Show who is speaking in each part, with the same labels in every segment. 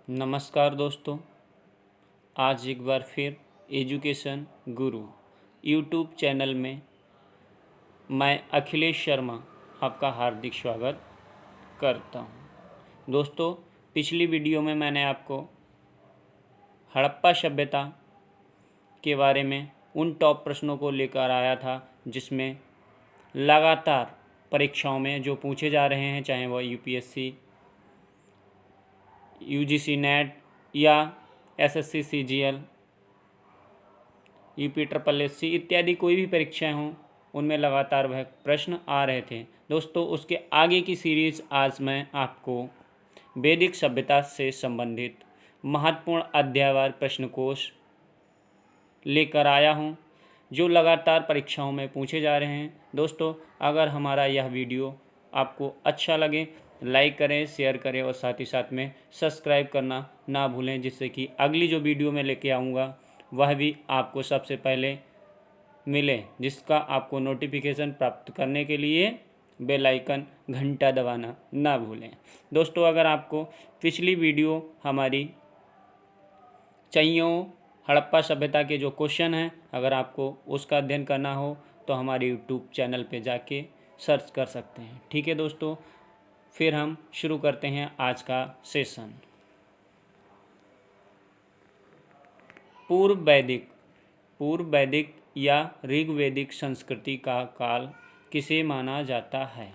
Speaker 1: नमस्कार दोस्तों। आज एक बार फिर एजुकेशन गुरु यूट्यूब चैनल में मैं अखिलेश शर्मा आपका हार्दिक स्वागत करता हूं। दोस्तों, पिछली वीडियो में मैंने आपको हड़प्पा सभ्यता के बारे में उन टॉप प्रश्नों को लेकर आया था जिसमें लगातार परीक्षाओं में जो पूछे जा रहे हैं, चाहे वह यूपीएससी, यूजीसी नेट या SSC CGL, UP triple SC इत्यादि कोई भी परीक्षाएं हों, उनमें लगातार वह प्रश्न आ रहे थे। दोस्तों, उसके आगे की सीरीज़ आज मैं आपको वैदिक सभ्यता से संबंधित महत्वपूर्ण अध्यायवार प्रश्नकोश लेकर आया हूं, जो लगातार परीक्षाओं में पूछे जा रहे हैं। दोस्तों, अगर हमारा यह वीडियो आपको अच्छा लगे, लाइक करें, शेयर करें और साथ ही साथ में सब्सक्राइब करना ना भूलें, जिससे कि अगली जो वीडियो मैं लेके आऊँगा वह भी आपको सबसे पहले मिले, जिसका आपको नोटिफिकेशन प्राप्त करने के लिए बेल आइकन घंटा दबाना ना भूलें। दोस्तों, अगर आपको पिछली वीडियो हमारी चैयों हड़प्पा सभ्यता के जो क्वेश्चन हैं, अगर आपको उसका अध्ययन करना हो तो हमारे यूट्यूब चैनल पे जाके सर्च कर सकते हैं। ठीक है दोस्तों, फिर हम शुरू करते हैं आज का सेशन। पूर्व वैदिक या ऋग्वैदिक संस्कृति का काल किसे माना जाता है?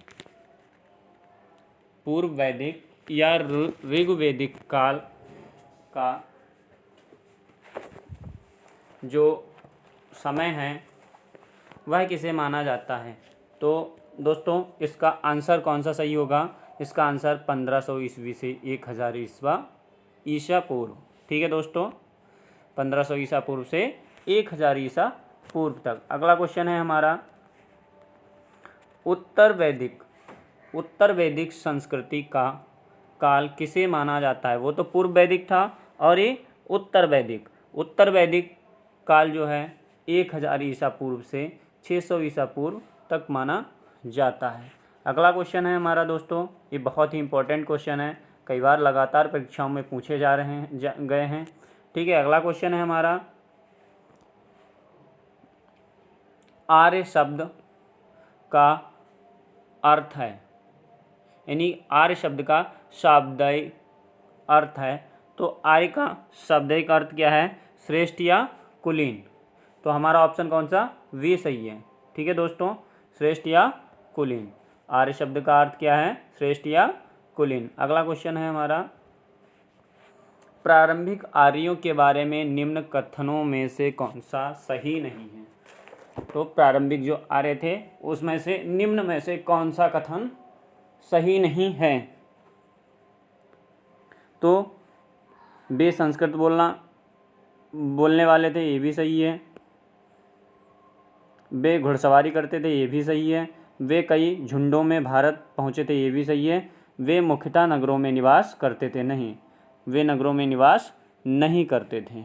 Speaker 1: पूर्व वैदिक या ऋग्वैदिक काल का जो समय है वह किसे माना जाता है? तो दोस्तों, इसका आंसर कौन सा सही होगा? इसका आंसर 1500 ईस्वी से 1000 ईसा पूर्व। ठीक है दोस्तों, 1500 ईसा पूर्व से 1000 ईसा पूर्व तक। अगला क्वेश्चन है हमारा, उत्तर वैदिक संस्कृति का काल किसे माना जाता है? वो तो पूर्व वैदिक था और ये उत्तर वैदिक काल जो है 1000 ईसा पूर्व से 600 ईसा पूर्व तक माना जाता है। अगला क्वेश्चन है हमारा दोस्तों, ये बहुत ही इंपॉर्टेंट क्वेश्चन है, कई बार लगातार परीक्षाओं में पूछे गए हैं। ठीक है, अगला क्वेश्चन है हमारा, आर्य शब्द का अर्थ है, यानी आर्य शब्द का शाब्दिक अर्थ है। तो आर्य का शाब्दिक अर्थ क्या है? श्रेष्ठ या कुलीन। तो हमारा ऑप्शन कौन सा? वे सही है। ठीक है दोस्तों, श्रेष्ठ या कुलीन। आर्य शब्द का अर्थ क्या है? श्रेष्ठ या कुलीन। अगला क्वेश्चन है हमारा, प्रारंभिक आर्यों के बारे में निम्न कथनों में से कौन सा सही नहीं है? तो प्रारंभिक जो आर्य थे उसमें से निम्न में से कौन सा कथन सही नहीं है? तो वे संस्कृत बोलने वाले थे, ये भी सही है। वे घुड़सवारी करते थे, ये भी सही है। वे कई झुंडों में भारत पहुंचे थे, ये भी सही है। वे मुख्यतः नगरों में निवास करते थे, नहीं, वे नगरों में निवास नहीं करते थे।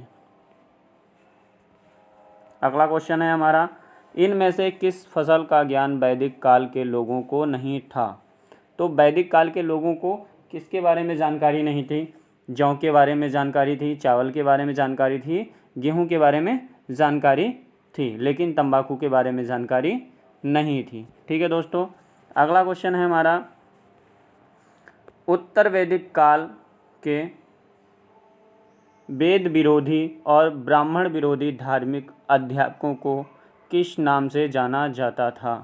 Speaker 1: अगला क्वेश्चन है हमारा, इनमें से किस फसल का ज्ञान वैदिक काल के लोगों को नहीं था? तो वैदिक काल के लोगों को किसके बारे में जानकारी नहीं थी? जौ के बारे में जानकारी थी, चावल के बारे में जानकारी थी, गेहूं के बारे में जानकारी थी, लेकिन तंबाकू के बारे में जानकारी नहीं थी। ठीक है दोस्तों, अगला क्वेश्चन है हमारा, उत्तर वैदिक काल के वेद विरोधी और ब्राह्मण विरोधी धार्मिक अध्यापकों को किस नाम से जाना जाता था?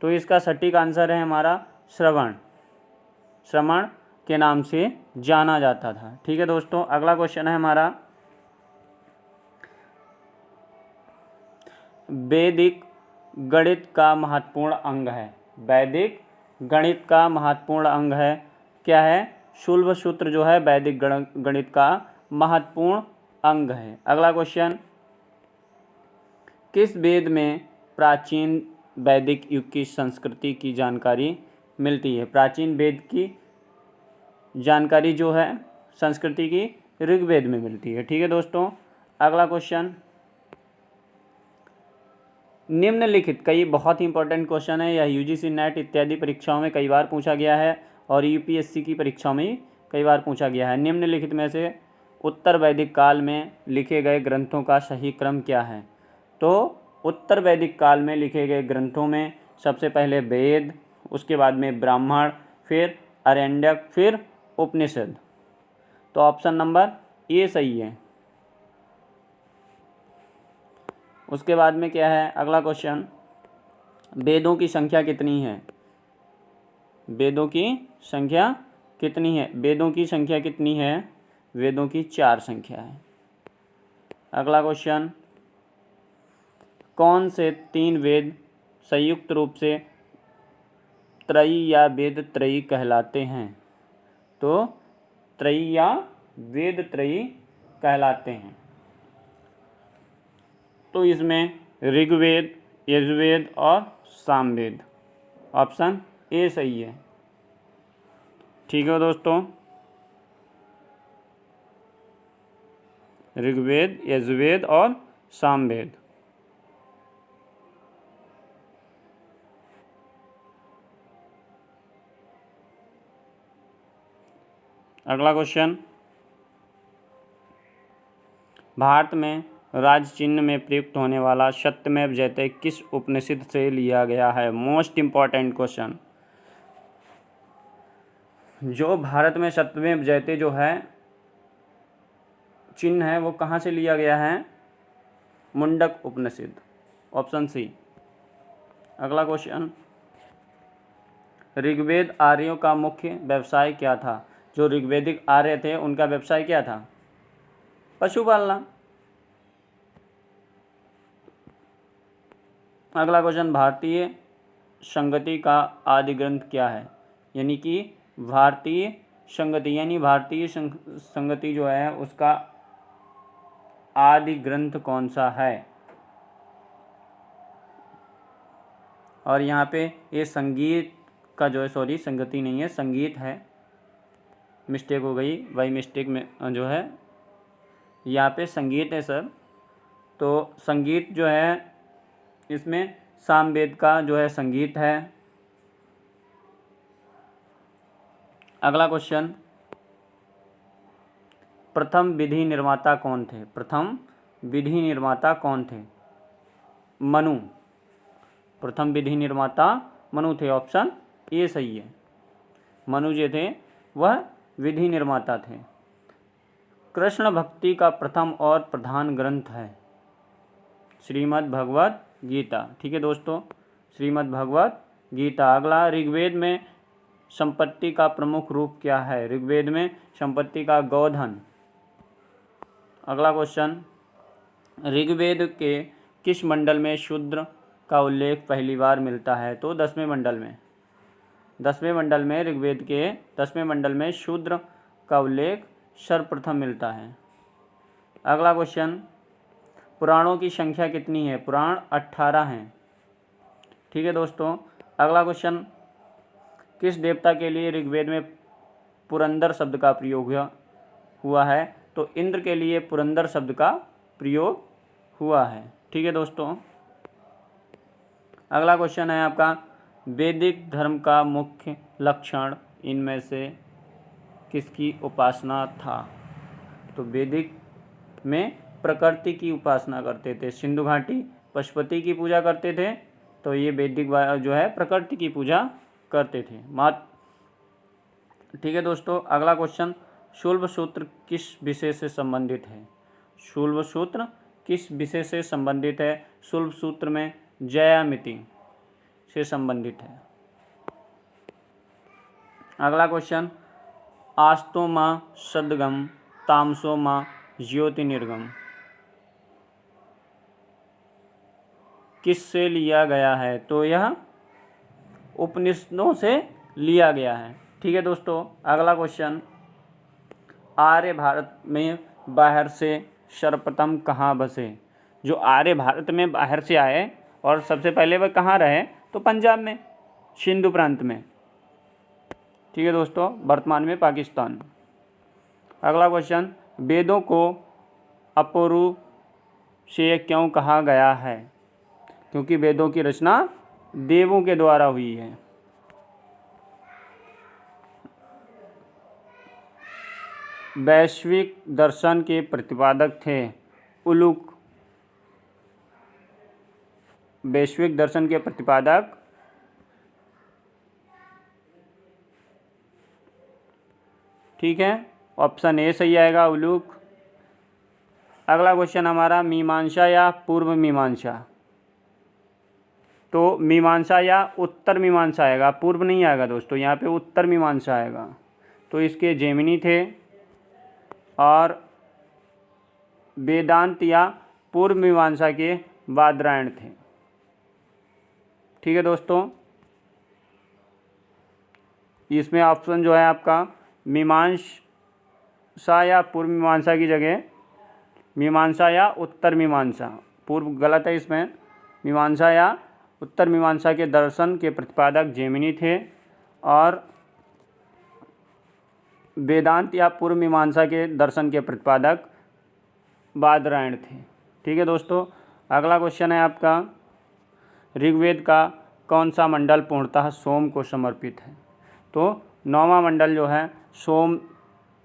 Speaker 1: तो इसका सटीक आंसर है हमारा श्रवण के नाम से जाना जाता था। ठीक है दोस्तों, अगला क्वेश्चन है हमारा, वैदिक गणित का महत्वपूर्ण अंग है। वैदिक गणित का महत्वपूर्ण अंग है, क्या है? शुल्ब सूत्र जो है वैदिक गणित का महत्वपूर्ण अंग है। अगला क्वेश्चन, किस वेद में प्राचीन वैदिक युग की संस्कृति की जानकारी मिलती है? प्राचीन वेद की जानकारी जो है संस्कृति की ऋग्वेद में मिलती है। ठीक है दोस्तों, अगला क्वेश्चन, निम्नलिखित, कई बहुत ही इंपॉर्टेंट क्वेश्चन है, यह यूजीसी नेट इत्यादि परीक्षाओं में कई बार पूछा गया है और यूपीएससी की परीक्षाओं में कई बार पूछा गया है। निम्नलिखित में से उत्तर वैदिक काल में लिखे गए ग्रंथों का सही क्रम क्या है? तो उत्तर वैदिक काल में लिखे गए ग्रंथों में सबसे पहले वेद, उसके बाद में ब्राह्मण, फिर आरण्यक, फिर उपनिषद। तो ऑप्शन नंबर ए सही है। उसके बाद में क्या है अगला क्वेश्चन, वेदों की संख्या कितनी है? वेदों की संख्या कितनी है? वेदों की संख्या कितनी है? वेदों की 4 संख्या है। अगला क्वेश्चन, कौन से 3 वेद संयुक्त रूप से त्रयी या वेद त्रयी कहलाते हैं? तो त्रयी या वेद त्रयी कहलाते हैं। तो इसमें ऋग्वेद, यजुर्वेद और सामवेद। ऑप्शन ए सही है। ठीक है दोस्तों, ऋग्वेद, यजुर्वेद और सामवेद। अगला क्वेश्चन, भारत में राज चिन्ह में प्रयुक्त होने वाला सत्यमेव जयते किस उपनिषद से लिया गया है? Most important question. जो भारत में सत्यमेव जयते जो है चिन्ह है वो कहाँ से लिया गया है? मुंडक उपनिषद। Option C. अगला क्वेश्चन, ऋग्वेद आर्यों का मुख्य व्यवसाय क्या था? जो ऋग्वेदिक आर्य थे उनका व्यवसाय क्या था? पशुपालना। अगला क्वेश्चन, भारतीय संगति का आदि ग्रंथ क्या है? यानी कि भारतीय संगति यानी भारतीय संगति जो है उसका आदि ग्रंथ कौन सा है? और यहाँ पे ये संगीत का जो है, सॉरी संगति नहीं है, संगीत है, मिस्टेक हो गई, बाई मिस्टेक में जो है यहाँ पे संगीत है सर। तो संगीत जो है इसमें सामवेद का जो है संगीत है। अगला क्वेश्चन, प्रथम विधि निर्माता कौन थे? प्रथम विधि निर्माता कौन थे? मनु। प्रथम विधि निर्माता मनु थे। ऑप्शन ए सही है। मनु जो थे वह विधि निर्माता थे। कृष्ण भक्ति का प्रथम और प्रधान ग्रंथ है श्रीमद् भगवत गीता। ठीक है दोस्तों, श्रीमद् भगवत गीता। अगला, ऋग्वेद में संपत्ति का प्रमुख रूप क्या है? ऋग्वेद में संपत्ति का गोधन। अगला क्वेश्चन, ऋग्वेद के किस मंडल में शूद्र का उल्लेख पहली बार मिलता है? तो 10वें मंडल में। 10वें मंडल में, ऋग्वेद के 10वें मंडल में शूद्र का उल्लेख सर्वप्रथम मिलता है। अगला क्वेश्चन, पुराणों की संख्या कितनी है? पुराण 18 हैं। ठीक है दोस्तों, अगला क्वेश्चन, किस देवता के लिए ऋग्वेद में पुरंदर शब्द का प्रयोग हुआ है? तो इंद्र के लिए पुरंदर शब्द का प्रयोग हुआ है। ठीक है दोस्तों, अगला क्वेश्चन है आपका, वैदिक धर्म का मुख्य लक्षण इनमें से किसकी उपासना था? तो वैदिक में प्रकृति की उपासना करते थे। सिंधु घाटी पशुपति की पूजा करते थे, तो ये वैदिक जो है प्रकृति की पूजा करते थे। ठीक है दोस्तों, अगला क्वेश्चन, शुल्ब सूत्र किस विषय से संबंधित है? शुल्ब सूत्र किस विषय से संबंधित है? शुल्ब सूत्र में ज्यामिति से संबंधित है। अगला क्वेश्चन, आस्तो माँ सदगम तामसो माँ ज्योतिर्निर्गम किससे लिया गया है? तो यह उपनिषदों से लिया गया है। ठीक है दोस्तों, अगला क्वेश्चन, आर्य भारत में बाहर से सर्वप्रथम कहाँ बसे? जो आर्य भारत में बाहर से आए और सबसे पहले वह कहाँ रहे? तो पंजाब में, सिंधु प्रांत में। ठीक है दोस्तों, वर्तमान में पाकिस्तान। अगला क्वेश्चन, वेदों को अपौरुषेय क्यों कहा गया है? क्योंकि वेदों की रचना देवों के द्वारा हुई है। वैश्विक दर्शन के प्रतिपादक थे उलूक। वैश्विक दर्शन के प्रतिपादक ठीक है, ऑप्शन ए सही आएगा, उलूक। अगला क्वेश्चन हमारा मीमांसा या पूर्व मीमांसा। तो मीमांसा या उत्तर मीमांसा आएगा, पूर्व नहीं आएगा दोस्तों, यहाँ पे उत्तर मीमांसा आएगा। तो इसके जैमिनी थे और वेदांत या पूर्व मीमांसा के बादरायण थे। ठीक है दोस्तों, इसमें ऑप्शन जो है आपका मीमांसा या पूर्व मीमांसा की जगह मीमांसा या उत्तर मीमांसा, पूर्व गलत है इसमें। मीमांसा या उत्तर मीमांसा के दर्शन के प्रतिपादक जैमिनी थे और वेदांत या पूर्व मीमांसा के दर्शन के प्रतिपादक बादरायण थे। ठीक है दोस्तों, अगला क्वेश्चन है आपका ऋग्वेद का कौन सा मंडल पूर्णतः सोम को समर्पित है। तो 9वां मंडल जो है सोम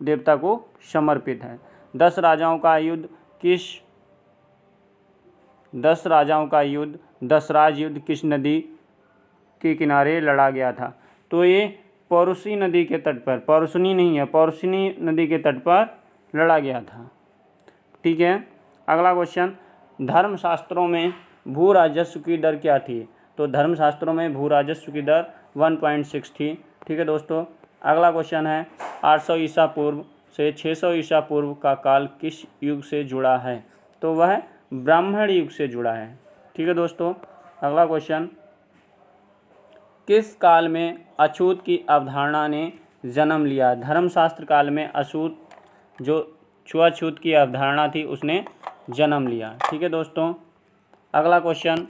Speaker 1: देवता को समर्पित है। 10 राजाओं का युद्ध दशराज युद्ध किस नदी के किनारे लड़ा गया था। तो ये पौरुषी नदी के तट पर, पौरुषनी नहीं है, पौरुषनी नदी के तट पर लड़ा गया था। ठीक है, अगला क्वेश्चन धर्मशास्त्रों में भू राजस्व की दर क्या थी। तो धर्मशास्त्रों में भू राजस्व की दर 1.6 थी। ठीक है दोस्तों, अगला क्वेश्चन है 800 ईसा पूर्व से 600 ईसा पूर्व का काल किस युग से जुड़ा है। तो वह ब्राह्मण युग से जुड़ा है। ठीक है दोस्तों, अगला क्वेश्चन किस काल में अछूत की अवधारणा ने जन्म लिया। धर्मशास्त्र काल में अछूत, जो छुआछूत की अवधारणा थी, उसने जन्म लिया। ठीक है दोस्तों, अगला क्वेश्चन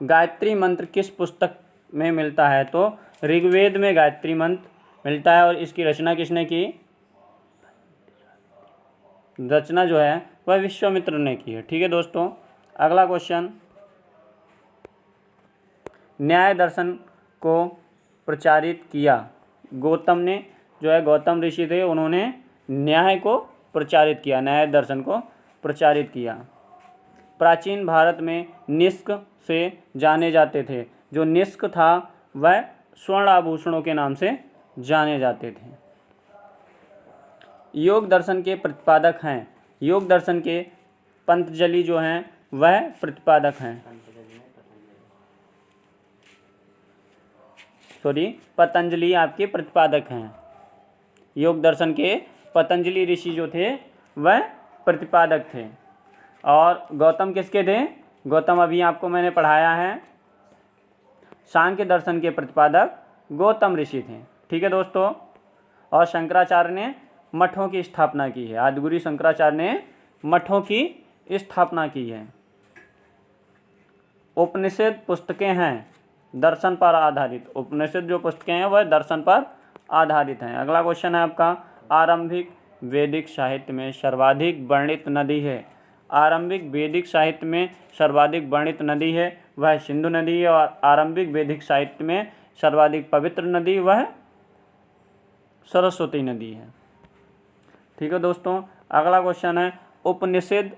Speaker 1: गायत्री मंत्र किस पुस्तक में मिलता है। तो ऋग्वेद में गायत्री मंत्र मिलता है और इसकी रचना किसने की। रचना जो है वह विश्वामित्र ने की है। ठीक है दोस्तों, अगला क्वेश्चन न्याय दर्शन को प्रचारित किया गौतम ने, जो है गौतम ऋषि थे, उन्होंने न्याय को प्रचारित किया, न्याय दर्शन को प्रचारित किया। प्राचीन भारत में निष्क से जाने जाते थे। जो निष्क था वह स्वर्ण आभूषणों के नाम से जाने जाते थे। योग दर्शन के प्रतिपादक हैं। योग दर्शन के पतंजलि जो हैं वह प्रतिपादक हैं। पतंजलि आपके प्रतिपादक हैं। योग दर्शन के पतंजलि ऋषि जो थे वह प्रतिपादक थे। और गौतम किसके थे। गौतम अभी आपको मैंने पढ़ाया है, सांख्य दर्शन के प्रतिपादक गौतम ऋषि थे। ठीक है दोस्तों, और शंकराचार्य ने मठों की स्थापना की है। आदिगुरु शंकराचार्य ने मठों की स्थापना की है। उपनिषद पुस्तकें हैं दर्शन पर आधारित। उपनिषद जो पुस्तकें हैं वह दर्शन पर आधारित हैं। अगला क्वेश्चन है आपका आरंभिक वैदिक साहित्य में सर्वाधिक वर्णित नदी है। आरंभिक वैदिक साहित्य में सर्वाधिक वर्णित नदी है वह सिंधु नदी है। और आरंभिक वैदिक साहित्य में सर्वाधिक पवित्र नदी वह सरस्वती नदी है। ठीक है दोस्तों, अगला क्वेश्चन है उपनिषद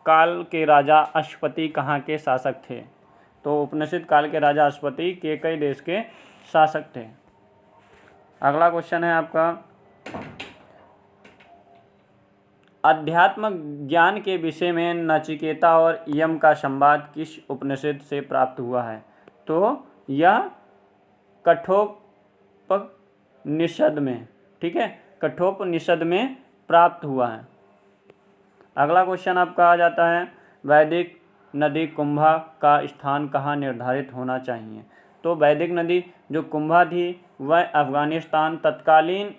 Speaker 1: काल के राजा अश्वपति कहाँ के शासक थे। तो उपनिषद काल के राजा अश्वपति केकई देश के शासक थे। अगला क्वेश्चन है आपका अध्यात्म ज्ञान के विषय में नचिकेता और यम का संवाद किस उपनिषद से प्राप्त हुआ है। तो यह कठोपनिषद में, ठीक है, कठोपनिषद में प्राप्त हुआ है। अगला क्वेश्चन आपका आ जाता है वैदिक नदी कुंभा का स्थान कहाँ निर्धारित होना चाहिए। तो वैदिक नदी जो कुंभा थी वह अफगानिस्तान, तत्कालीन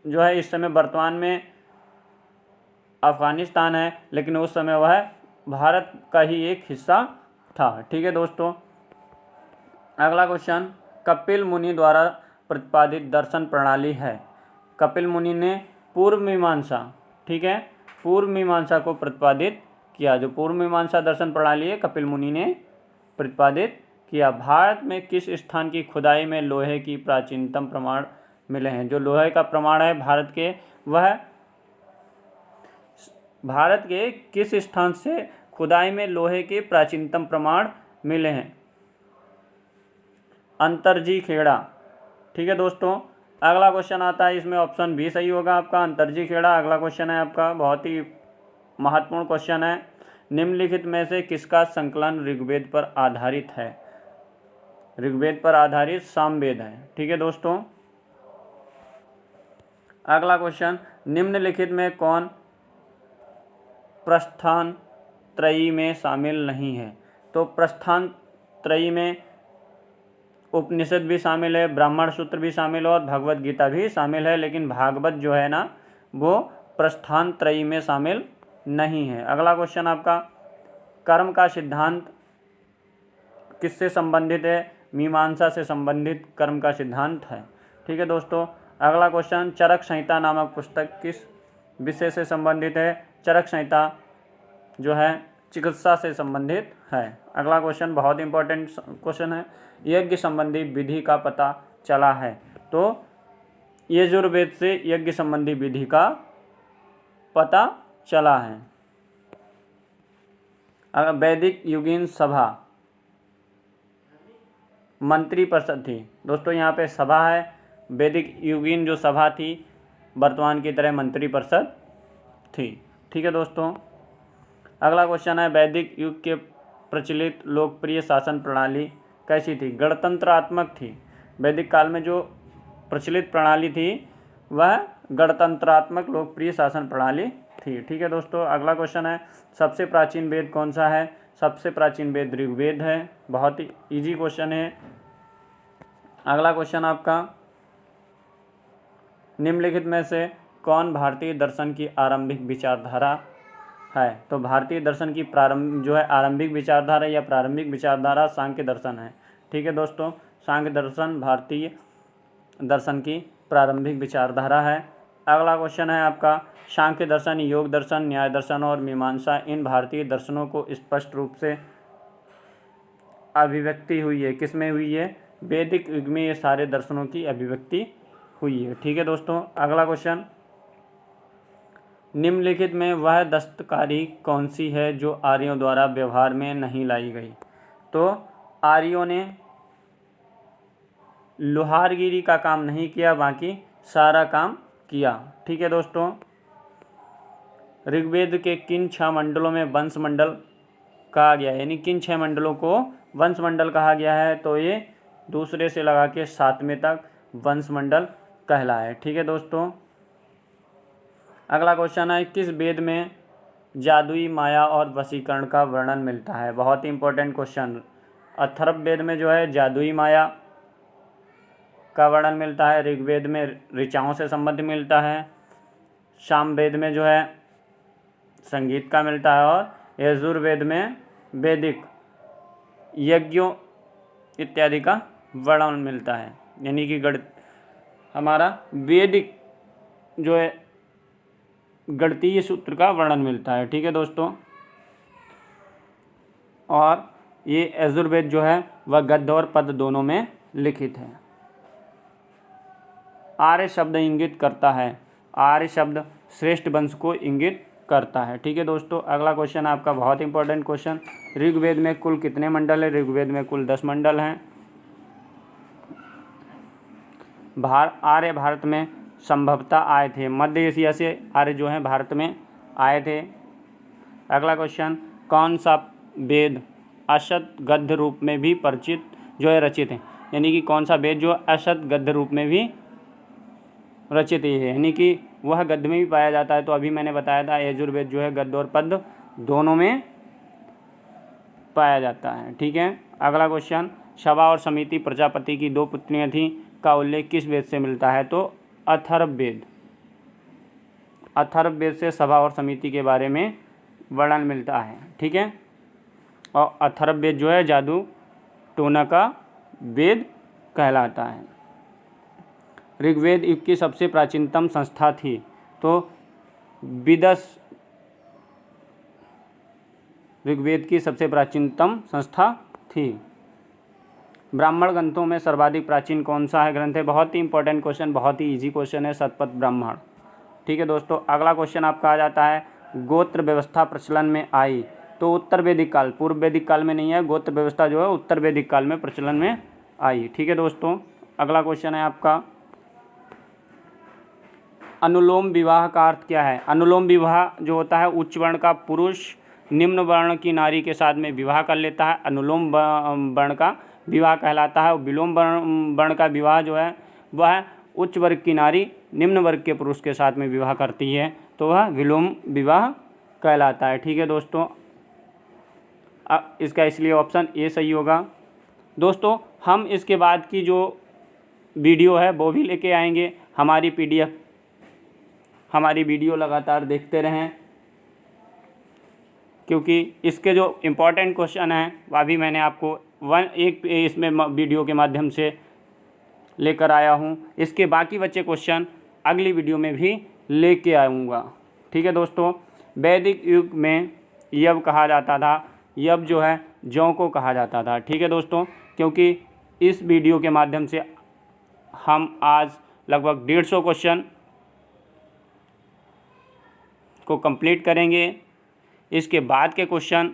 Speaker 1: जो है इस समय वर्तमान में अफगानिस्तान है, लेकिन उस समय वह भारत का ही एक हिस्सा था। ठीक है दोस्तों, अगला क्वेश्चन कपिल मुनि द्वारा प्रतिपादित दर्शन प्रणाली है। कपिल मुनि ने पूर्व मीमांसा, ठीक है, पूर्व मीमांसा को प्रतिपादित किया। जो पूर्व मीमांसा दर्शन प्रणाली है कपिल मुनि ने प्रतिपादित किया। भारत में किस स्थान की खुदाई में लोहे की प्राचीनतम प्रमाण मिले हैं। जो लोहे का प्रमाण है भारत के, वह भारत के किस स्थान से खुदाई में लोहे के प्राचीनतम प्रमाण मिले हैं? अंतरजी खेड़ा। ठीक है दोस्तों, अगला क्वेश्चन आता है, इसमें ऑप्शन बी सही होगा आपका, अंतरजी खेड़ा। अगला क्वेश्चन है आपका, बहुत ही महत्वपूर्ण क्वेश्चन है। निम्नलिखित में से किसका संकलन ऋग्वेद पर आधारित है? ऋग्वेद पर आधारित सामवेद है। ठीक है दोस्तों, अगला क्वेश्चन, निम्नलिखित में कौन प्रस्थान त्रयी में शामिल नहीं है? तो प्रस्थान त्रयी में उपनिषद भी शामिल है, ब्राह्मण सूत्र भी शामिल है और भगवत गीता भी शामिल है, लेकिन भागवत जो है ना वो प्रस्थान त्रयी में शामिल नहीं है। अगला क्वेश्चन आपका, कर्म का सिद्धांत किससे संबंधित है? मीमांसा से संबंधित कर्म का सिद्धांत है। ठीक है दोस्तों, अगला क्वेश्चन, चरक संहिता नामक पुस्तक किस विषय से संबंधित है? चरक संहिता जो है चिकित्सा से संबंधित है। अगला क्वेश्चन बहुत इंपॉर्टेंट क्वेश्चन है, यज्ञ संबंधी विधि का पता चला है? तो यजुर्वेद से यज्ञ संबंधी विधि का पता चला है। अगर वैदिक युगीन सभा मंत्री परिषद थी, दोस्तों यहाँ पे सभा है, वैदिक युगीन जो सभा थी वर्तमान की तरह मंत्री परिषद थी। ठीक है दोस्तों, अगला क्वेश्चन है, वैदिक युग के प्रचलित लोकप्रिय शासन प्रणाली कैसी थी? गणतंत्रात्मक थी। वैदिक काल में जो प्रचलित प्रणाली थी वह गणतंत्रात्मक लोकप्रिय शासन प्रणाली थी। ठीक है दोस्तों, अगला क्वेश्चन है, सबसे प्राचीन वेद कौन सा है? सबसे प्राचीन वेद ऋग्वेद है। बहुत ही इजी क्वेश्चन है। अगला क्वेश्चन आपका, निम्नलिखित में से कौन भारतीय दर्शन की आरंभिक विचारधारा है? तो भारतीय दर्शन की आरंभिक विचारधारा या प्रारंभिक विचारधारा सांख्य दर्शन है। ठीक है दोस्तों, सांख्य दर्शन भारतीय दर्शन की प्रारंभिक विचारधारा है। अगला क्वेश्चन है आपका, सांख्य दर्शन, योग दर्शन, न्याय दर्शन और मीमांसा, इन भारतीय दर्शनों को स्पष्ट रूप से अभिव्यक्ति हुई है किस में हुई है? वैदिक युग में ये सारे दर्शनों की अभिव्यक्ति हुई है। ठीक है दोस्तों, अगला क्वेश्चन, निम्नलिखित में वह दस्तकारी कौन सी है जो आर्यों द्वारा व्यवहार में नहीं लाई गई? तो आर्यों ने लोहारगिरी का काम नहीं किया, बाकी सारा काम किया। ठीक है दोस्तों, ऋग्वेद के किन 6 मंडलों में वंश मंडल कहा गया है? यानी किन 6 मंडलों को वंश मंडल कहा गया है? तो ये दूसरे से लगा के 7वें तक वंश मंडल कहलाए। ठीक है दोस्तों, अगला क्वेश्चन है, किस वेद में जादुई माया और वशीकरण का वर्णन मिलता है? बहुत ही इंपॉर्टेंट क्वेश्चन। अथर्ववेद में जो है जादुई माया का वर्णन मिलता है, ऋग्वेद में ऋचाओं से संबंध मिलता है, सामवेद में जो है संगीत का मिलता है और यजुर्वेद में वैदिक यज्ञों इत्यादि का वर्णन मिलता है। यानी कि हमारा वैदिक जो है गणितीय सूत्र का वर्णन मिलता है। ठीक है दोस्तों, और ये यजुर्वेद जो है वह गद्य और पद्य दोनों में लिखित है। आर्य शब्द इंगित करता है, आर्य शब्द श्रेष्ठ वंश को इंगित करता है। ठीक है दोस्तों, अगला क्वेश्चन आपका बहुत इंपॉर्टेंट क्वेश्चन, ऋग्वेद में कुल कितने मंडल है? ऋग्वेद में कुल 10 मंडल हैं। आर्य भारत में संभवतः आए थे, मध्य एशिया से आर्य जो हैं भारत में आए थे। अगला क्वेश्चन, कौन सा वेद अशत गद्य रूप में भी परिचित जो है रचित है? यानी कि कौन सा वेद जो अशत गद्य रूप में भी रचित है, यानी कि वह गद्य में भी पाया जाता है। तो अभी मैंने बताया था यजुर्वेद जो है गद्य और पद्य दोनों में पाया जाता है। ठीक है, अगला क्वेश्चन, सभा और समिति प्रजापति की 2 पुत्रियां थीं का उल्लेख किस वेद से मिलता है? तो अथर्ववेद, अथर्ववेद से सभा और समिति के बारे में वर्णन मिलता है। ठीक है, और अथर्ववेद जो है जादू टोना का वेद कहलाता है। ऋग्वेद युग की सबसे प्राचीनतम संस्था थी, तो विदस ऋग्वेद की सबसे प्राचीनतम संस्था थी। ब्राह्मण ग्रंथों में सर्वाधिक प्राचीन कौन सा है ग्रंथ है? बहुत ही इंपॉर्टेंट क्वेश्चन, बहुत ही इजी क्वेश्चन है, शतपथ ब्राह्मण। ठीक है दोस्तों, अगला क्वेश्चन आपका आ जाता है गोत्र व्यवस्था प्रचलन में आई तो उत्तर वैदिक काल, पूर्व वैदिक काल में नहीं है, गोत्र व्यवस्था जो है उत्तर वैदिक काल में प्रचलन में आई। ठीक है दोस्तों, अगला क्वेश्चन है आपका अनुलोम विवाह का अर्थ क्या है? अनुलोम विवाह जो होता है उच्च वर्ण का पुरुष निम्न वर्ण की नारी के साथ में विवाह कर लेता है, अनुलोम वर्ण का विवाह कहलाता है। विलोम वर्ण का विवाह जो है वह उच्च वर्ग की नारी निम्न वर्ग के पुरुष के साथ में विवाह करती है तो वह विलोम विवाह कहलाता है। ठीक है दोस्तों, इसका इसलिए ऑप्शन ए सही होगा। दोस्तों, हम इसके बाद की जो वीडियो है वो भी लेके आएंगे। हमारी पीडीएफ, हमारी वीडियो लगातार देखते रहें, क्योंकि इसके जो इम्पोर्टेंट क्वेश्चन हैं वह भी मैंने आपको एक इसमें वीडियो के माध्यम से लेकर आया हूँ। इसके बाकी बचे क्वेश्चन अगली वीडियो में भी लेके आऊँगा। ठीक है दोस्तों, वैदिक युग में यव कहा जाता था, यव जो है जौ को कहा जाता था। ठीक है दोस्तों, क्योंकि इस वीडियो के माध्यम से हम आज लगभग 150 क्वेश्चन को कंप्लीट करेंगे। इसके बाद के क्वेश्चन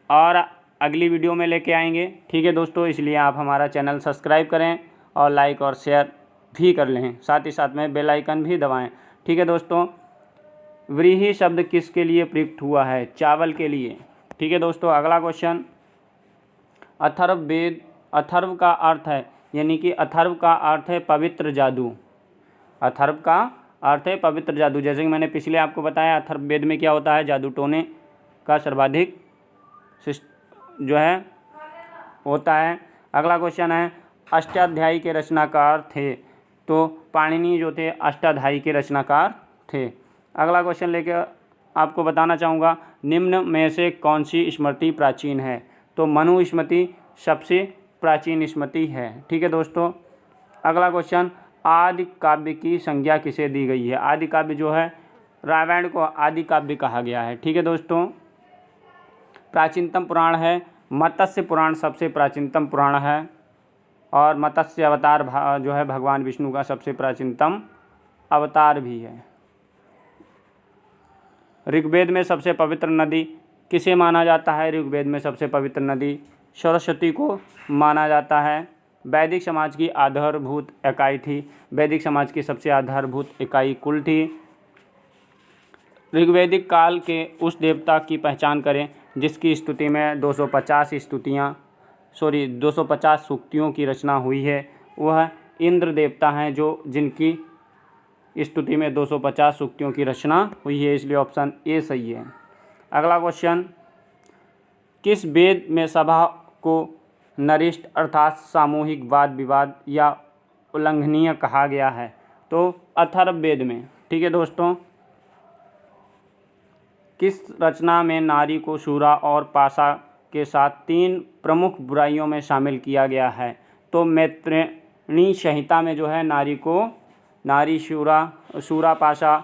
Speaker 1: और अगली वीडियो में लेके आएंगे। ठीक है दोस्तों, इसलिए आप हमारा चैनल सब्सक्राइब करें और लाइक और शेयर भी कर लें, साथ ही साथ में बेल आइकन भी दबाएं। ठीक है दोस्तों, व्रीहि शब्द किसके लिए प्रयुक्त हुआ है? चावल के लिए। ठीक है दोस्तों, अगला क्वेश्चन अथर्ववेद, अथर्व का अर्थ है, यानी कि अथर्व का अर्थ है पवित्र जादू। अथर्व का अर्थ है पवित्र जादू। जैसे कि मैंने पिछले आपको बताया अथर्ववेद में क्या होता है, जादू टोने का सर्वाधिक जो है होता है। अगला क्वेश्चन है अष्टाध्यायी के रचनाकार थे, तो पाणिनि जो थे अष्टाध्यायी के रचनाकार थे। अगला क्वेश्चन लेकर आपको बताना चाहूँगा निम्न में से कौन सी स्मृति प्राचीन है? तो मनु स्मृति सबसे प्राचीन स्मृति है। ठीक है दोस्तों, अगला क्वेश्चन आदि काव्य की संज्ञा किसे दी गई है? आदि काव्य जो है रामायण को आदि काव्य कहा गया है। ठीक है दोस्तों, प्राचीनतम पुराण है मत्स्य पुराण, सबसे प्राचीनतम पुराण है और मत्स्य अवतार जो है भगवान विष्णु का सबसे प्राचीनतम अवतार भी है। ऋग्वेद में सबसे पवित्र नदी किसे माना जाता है? ऋग्वेद में सबसे पवित्र नदी सरस्वती को माना जाता है। वैदिक समाज की आधारभूत इकाई थी, वैदिक समाज की सबसे आधारभूत इकाई कुल थी। ऋग्वैदिक काल के उस देवता की पहचान करें जिसकी स्तुति में 250 सूक्तियों की रचना हुई है। वह इंद्र देवता हैं जो जिनकी स्तुति में 250 सूक्तियों की रचना हुई है, इसलिए ऑप्शन ए सही है। अगला क्वेश्चन किस वेद में सभा को नरिष्ट अर्थात सामूहिक वाद विवाद या उल्लंघनीय कहा गया है? तो अथर्ववेद में। ठीक है दोस्तों, किस रचना में नारी को शूरा और पाशा के साथ 3 प्रमुख बुराइयों में शामिल किया गया है? तो मैत्रेयी संहिता में जो है नारी शूरा पाशा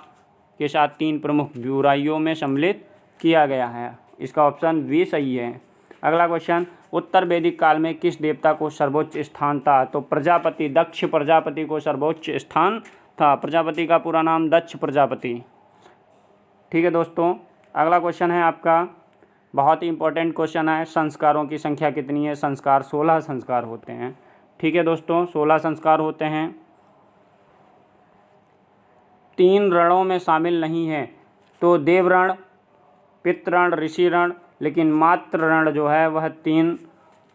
Speaker 1: के साथ 3 प्रमुख बुराइयों में सम्मिलित किया गया है, इसका ऑप्शन बी सही है। अगला क्वेश्चन उत्तर वैदिक काल में किस देवता को सर्वोच्च स्थान था? तो प्रजापति, दक्ष प्रजापति को सर्वोच्च स्थान था। प्रजापति का पूरा नाम दक्ष प्रजापति। ठीक है दोस्तों, अगला क्वेश्चन है आपका बहुत ही इंपॉर्टेंट क्वेश्चन है संस्कारों की संख्या कितनी है? संस्कार 16 संस्कार होते हैं। ठीक है दोस्तों, 16 संस्कार होते हैं। 3 रणों में शामिल नहीं है, तो देवरण, पितृण, ऋषि रण, लेकिन मातृ रण जो है वह 3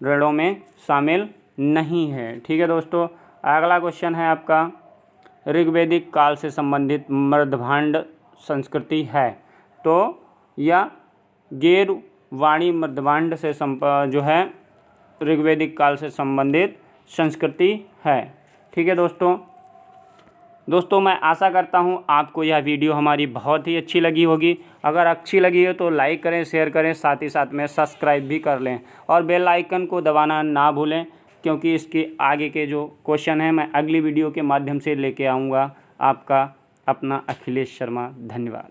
Speaker 1: रणों में शामिल नहीं है। ठीक है दोस्तों, अगला क्वेश्चन है आपका ऋग्वैदिक काल से संबंधित मर्दभांड संस्कृति है? तो यह गैरवाणी मर्दभांड से जो है ऋग्वैदिक काल से संबंधित संस्कृति है। ठीक है दोस्तों मैं आशा करता हूँ आपको यह वीडियो हमारी बहुत ही अच्छी लगी होगी। अगर अच्छी लगी हो तो लाइक करें, शेयर करें, साथ ही साथ में सब्सक्राइब भी कर लें और बेल आइकन को दबाना ना भूलें, क्योंकि इसके आगे के जो क्वेश्चन हैं मैं अगली वीडियो के माध्यम से लेके आऊँगा। आपका अपना अखिलेश शर्मा, धन्यवाद।